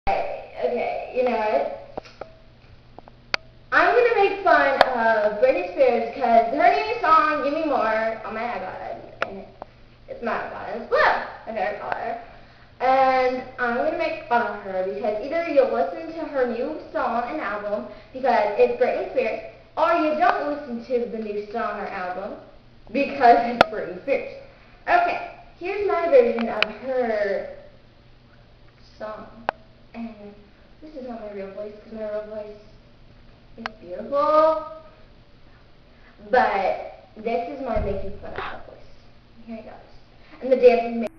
Okay, you know what? I'm gonna make fun of Britney Spears because her new song, Give Me More, on my iPod, and it's my iPod, it's blue, my favorite color. And I'm gonna make fun of her because either you'll listen to her new song and album because it's Britney Spears, or you don't listen to the new song or album because it's Britney Spears. Okay, here's my version of her song. And this is not my real voice because my real voice is beautiful. But this is my making fun of her voice. Here it goes. And the dancing is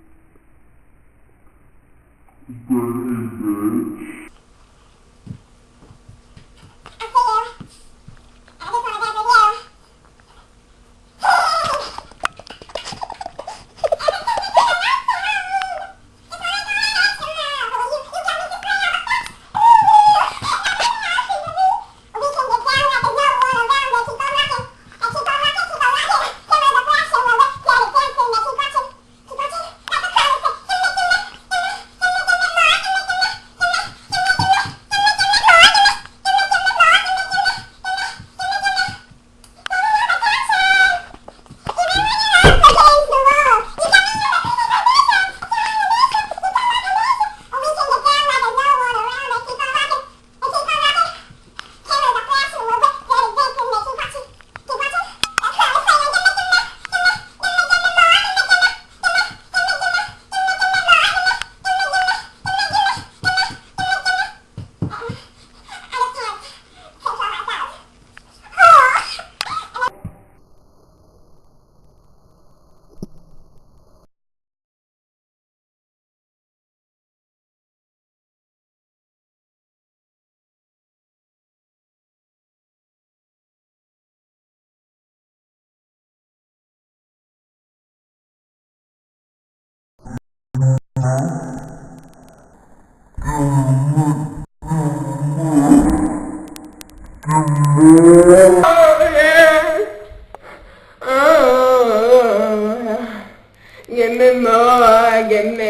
give me more, give me